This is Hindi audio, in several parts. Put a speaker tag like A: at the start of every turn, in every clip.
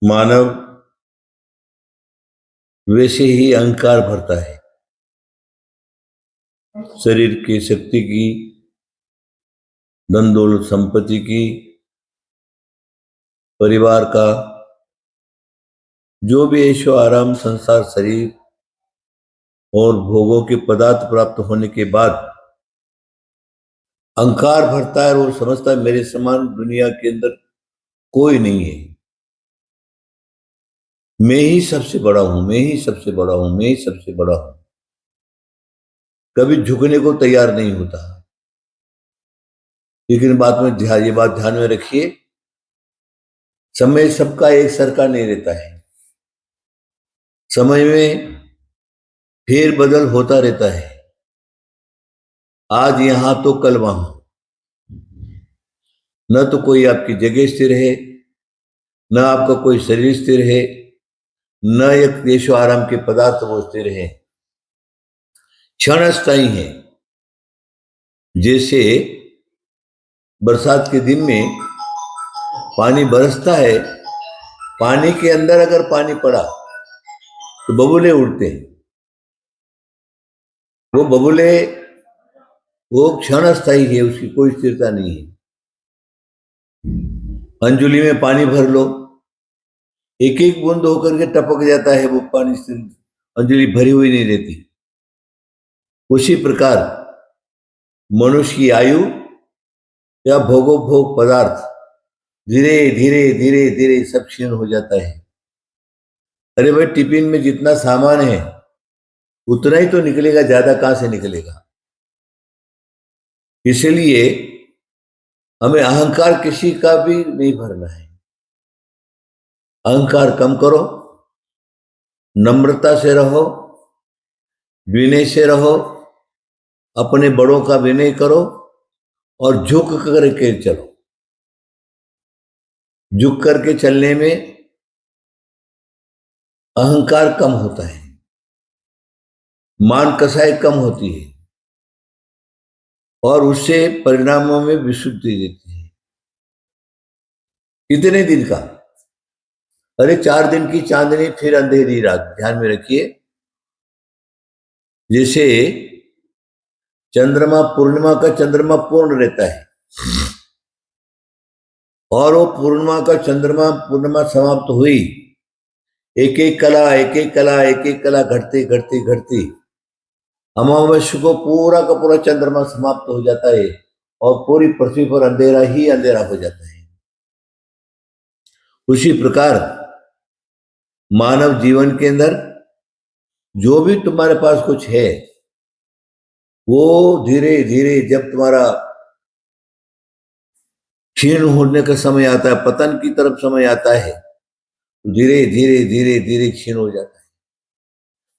A: मानव वैसे ही अहंकार भरता है। शरीर की शक्ति की, धन दौलत संपत्ति की, परिवार का, जो भी ऐशो आराम, संसार, शरीर और भोगों के पदार्थ प्राप्त होने के बाद अहंकार भरता है और समझता है मेरे समान दुनिया के अंदर कोई नहीं है। मैं ही सबसे बड़ा हूं, मैं ही सबसे बड़ा हूं, मैं ही सबसे बड़ा हूं। कभी झुकने को तैयार नहीं होता। लेकिन ये बात ध्यान में रखिए, समय सबका एक सरका नहीं रहता है। समय में फेर बदल होता रहता है। आज यहां तो कल वहां। न तो कोई आपकी जगह स्थिर है, न आपका कोई शरीर स्थिर है, न एक देशो आराम के पदार्थ वो स्थिर है। क्षण स्थायी है। जैसे बरसात के दिन में पानी बरसता है, पानी के अंदर अगर पानी पड़ा तो बबूले उड़ते हैं। वो बबूले वो क्षण स्थायी है, उसकी कोई स्थिरता नहीं है। अंजुली में पानी भर लो, एक एक बूंद होकर के टपक जाता है, वो पानी अंजलि भरी हुई नहीं रहती। उसी प्रकार मनुष्य की आयु या भोगोपभोग पदार्थ धीरे धीरे धीरे धीरे सब क्षीण हो जाता है। अरे भाई, टिफिन में जितना सामान है उतना ही तो निकलेगा, ज्यादा कहां से निकलेगा। इसलिए हमें अहंकार किसी का भी नहीं भरना है। अहंकार कम करो, नम्रता से रहो, विनय से रहो, अपने बड़ों का विनय करो और झुक करके चलो। झुक करके चलने में अहंकार कम होता है, मान कसाई कम होती है और उससे परिणामों में विशुद्धि देती है। कितने दिन का? अरे 4 दिन की चांदनी फिर अंधेरी रात। ध्यान में रखिए, जैसे चंद्रमा पूर्णिमा का चंद्रमा पूर्ण रहता है और वो पूर्णिमा समाप्त हुई, एक एक कला घटती घटती घटती अमावस्या को पूरा का पूरा चंद्रमा समाप्त हो जाता है और पूरी पृथ्वी पर अंधेरा ही अंधेरा हो जाता है। उसी प्रकार मानव जीवन के अंदर जो भी तुम्हारे पास कुछ है, वो धीरे धीरे जब तुम्हारा क्षीण होने का समय आता है, पतन की तरफ समय आता है, तो धीरे धीरे धीरे धीरे क्षीण हो जाता है।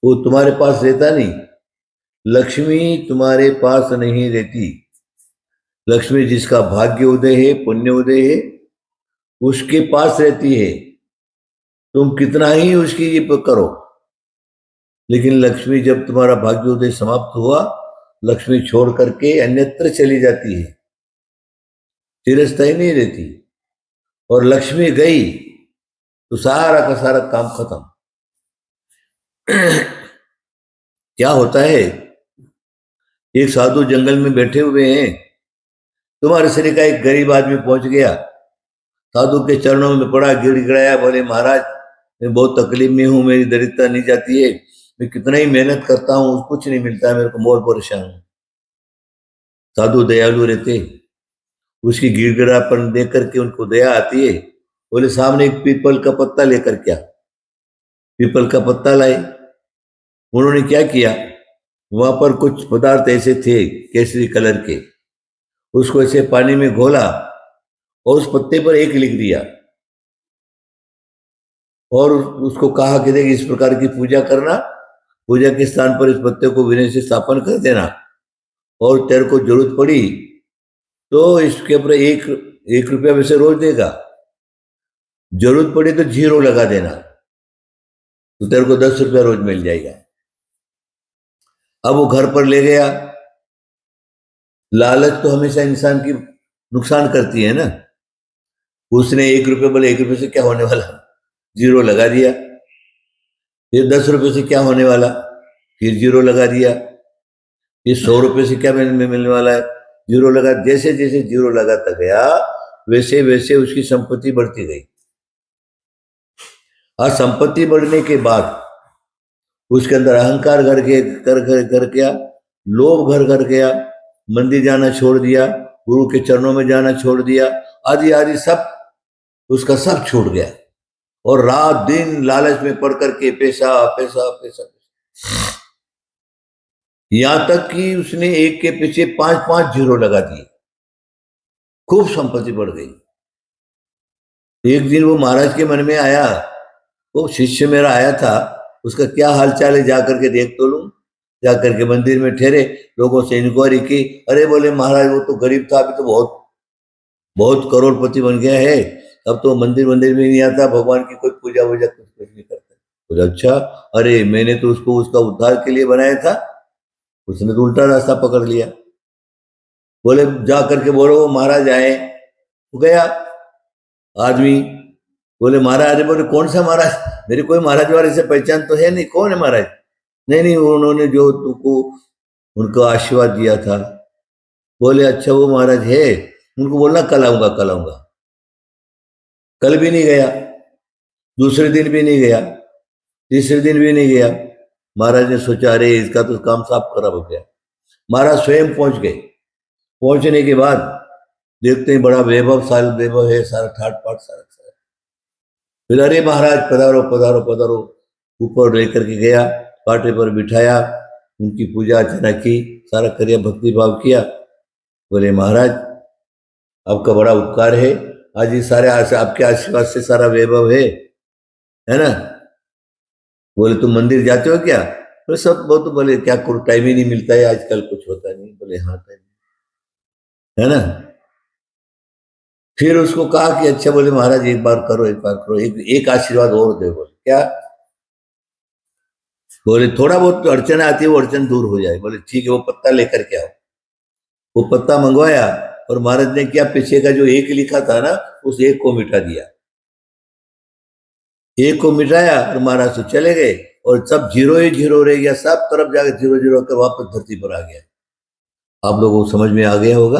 A: वो तुम्हारे पास रहता नहीं। लक्ष्मी तुम्हारे पास नहीं रहती। लक्ष्मी जिसका भाग्य उदय है, पुण्य उदय है, उसके पास रहती है। तुम कितना ही उसकी ये करो, लेकिन लक्ष्मी जब तुम्हारा भाग्य उदय समाप्त हुआ, लक्ष्मी छोड़ करके अन्यत्र चली जाती है, चिरस्थायी नहीं रहती। और लक्ष्मी गई तो सारा का सारा काम खत्म। क्या होता है, एक साधु जंगल में बैठे हुए हैं, तुम्हारे शरीर का एक गरीब आदमी पहुंच गया, साधु के चरणों में पड़ा, गिड़गिड़ाया, बोले महाराज मैं बहुत तकलीफ में हूं, मेरी दरिद्रता नहीं जाती है, मैं कितना ही मेहनत करता हूं, कुछ नहीं मिलता है, मेरे को बहुत परेशान हूं। साधु दयालु रहते, उसकी गिड़गिड़ापन देख करके उनको दया आती है। बोले सामने एक पीपल का पत्ता लेकर क्या। पीपल का पत्ता लाए। उन्होंने क्या किया, वहां पर कुछ पदार्थ ऐसे थे केसरी कलर के, उसको ऐसे पानी में घोला और उस पत्ते पर एक लिख दिया और उसको कहा कि देख इस प्रकार की पूजा करना, पूजा के स्थान पर इस पत्ते को विनय से स्थापन कर देना, और तेरे को जरूरत पड़ी तो इसके ऊपर एक एक रुपया वैसे रोज देगा, जरूरत पड़ी तो 0 लगा देना, तो तेरे को 10 रुपया रोज मिल जाएगा। अब वो घर पर ले गया। लालच तो हमेशा इंसान की नुकसान करती है ना। उसने 1 रुपये बोले, 1 रुपये से क्या होने वाला, जीरो लगा दिया। फिर 10 रुपए से क्या होने वाला, फिर जीरो लगा दिया। फिर 100 रुपए से क्या मिलने वाला है, जीरो लगा। जैसे जैसे जीरो लगाता गया वैसे वैसे उसकी संपत्ति बढ़ती गई। और संपत्ति बढ़ने के बाद उसके अंदर अहंकार घर गया, लोभ घर गया, मंदिर जाना छोड़ दिया, गुरु के चरणों में जाना छोड़ दिया, आदि आदि सब उसका सब छूट गया। और रात दिन लालच में पड़ करके पैसा पैसा पैसा, यहां तक कि उसने एक के पीछे 5-5 जीरो लगा दिए, खूब संपत्ति बढ़ गई। एक दिन वो महाराज के मन में आया, वो शिष्य मेरा आया था, उसका क्या हालचाल है जाकर के देख तो लूं। जाकर के मंदिर में ठहरे, लोगों से इंक्वायरी की। अरे बोले महाराज वो तो गरीब था, अभी तो बहुत बहुत करोड़पति बन गया है, अब तो मंदिर में नहीं आता, भगवान की कोई पूजा वूजा कुछ नहीं करता। बोले अच्छा, अरे मैंने तो उसको उसका उद्धार के लिए बनाया था, उसने तो उल्टा रास्ता पकड़ लिया। बोले जा करके बोलो वो महाराज आए। वो गया आदमी, बोले महाराज, बोले कौन सा महाराज, मेरे कोई महाराज वाले से पहचान तो है नहीं, कौन है महाराज। नहीं उन्होंने जो तुमको उनको आशीर्वाद दिया था। बोले अच्छा वो महाराज है, उनको बोलना कल आऊंगा कल आऊंगा। कल भी नहीं गया, दूसरे दिन भी नहीं गया, तीसरे दिन भी नहीं गया। महाराज ने सोचा अरे इसका तो काम साफ खराब हो गया। महाराज स्वयं पहुंच गए। पहुंचने के बाद देखते हैं बड़ा वैभव है, सारा ठाट पाट सारा। फिर अरे महाराज पधारो पधारो पधारो, ऊपर लेकर के गया, पाटे पर बिठाया, उनकी पूजा अर्चना की, सारा करिया, भक्ति भाव किया। बोले महाराज आपका बड़ा उपकार है, आज ये सारे आपके आशीर्वाद से सारा वैभव है ना। बोले तुम मंदिर जाते हो क्या। बोले सब बहुत, बोले क्या करो टाइम ही नहीं मिलता है आजकल, कुछ होता नहीं। बोले हाँ टाइम है ना। फिर उसको कहा कि अच्छा, बोले महाराज एक बार करो एक आशीर्वाद और दे। बोले क्या। बोले थोड़ा बहुत तो अड़चन आती है, वो अड़चन दूर हो जाए। बोले ठीक है, वो पत्ता लेकर के आओ। वो पत्ता मंगवाया और महाराज ने क्या, पीछे का जो एक लिखा था ना, उस एक को मिटा दिया। एक को मिटाया और महाराज तो चले गए, और सब जीरो ही जीरो रह गया, सब तरफ जाकर जीरो जीरो कर वापस धरती पर आ गया। आप लोगों को समझ में आ गया होगा।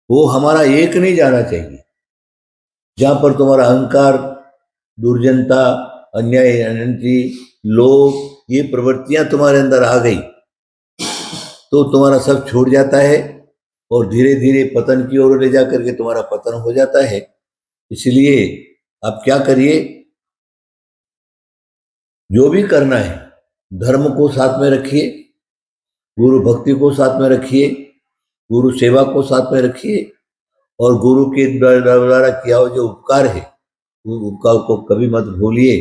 A: वो हमारा एक नहीं जाना चाहिए। जहां पर तुम्हारा अहंकार, दुर्जनता, अन्याय, अनंती, लोभ, ये प्रवृत्तियां तुम्हारे अंदर आ गई तो तुम्हारा सब छूट जाता है, और धीरे धीरे पतन की ओर ले जाकर के तुम्हारा पतन हो जाता है। इसलिए आप क्या करिए, जो भी करना है धर्म को साथ में रखिए, गुरु भक्ति को साथ में रखिए, गुरु सेवा को साथ में रखिए, और गुरु के द्वारा किया हुआ जो उपकार है वो उपकार को कभी मत भूलिए,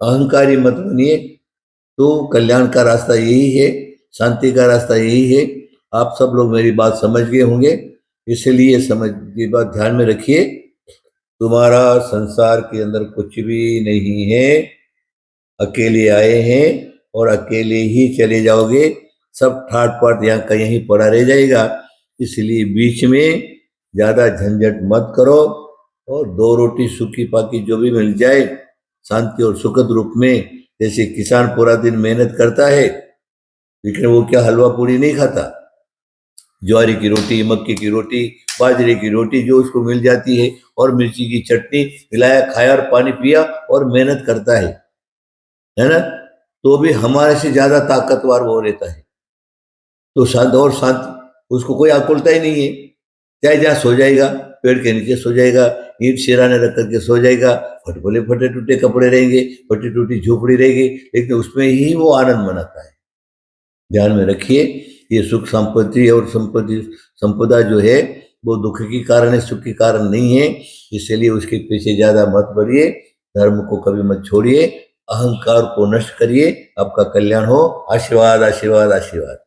A: अहंकारी मत बनिए। तो कल्याण का रास्ता यही है, शांति का रास्ता यही है। आप सब लोग मेरी बात समझ गए होंगे, इसलिए समझ की बात ध्यान में रखिए। तुम्हारा संसार के अंदर कुछ भी नहीं है, अकेले आए हैं और अकेले ही चले जाओगे। सब ठाट पाट यहाँ का यहीं पड़ा रह जाएगा। इसलिए बीच में ज्यादा झंझट मत करो, और 2 रोटी सूखी पाकी जो भी मिल जाए शांति और सुखद रूप में। जैसे किसान पूरा दिन मेहनत करता है, लेकिन वो क्या हलवा पूरी नहीं खाता। ज्वारी की रोटी, मक्के की रोटी, बाजरे की रोटी जो उसको मिल जाती है, और मिर्ची की चटनी मिलाया, खाया और पानी पिया और मेहनत करता है ना। तो भी हमारे से ज्यादा ताकतवर वो रहता है। तो शांत और शांत, उसको कोई आकुलता ही नहीं है। चाहे जहाँ सो जाएगा, पेड़ के नीचे सो जाएगा, ईंट सिराने रख करके सो जाएगा, भले फटे टूटे कपड़े रहेंगे, फटी टूटी झोपड़ी रहेगी, लेकिन उसमें ही वो आनंद मनाता है। ध्यान में रखिए, ये सुख संपत्ति और संपदा जो है वो दुख की कारण है, सुख की कारण नहीं है। इसलिए उसके पीछे ज्यादा मत बढ़िए, धर्म को कभी मत छोड़िए, अहंकार को नष्ट करिए। आपका कल्याण हो। आशीर्वाद आशीर्वाद आशीर्वाद।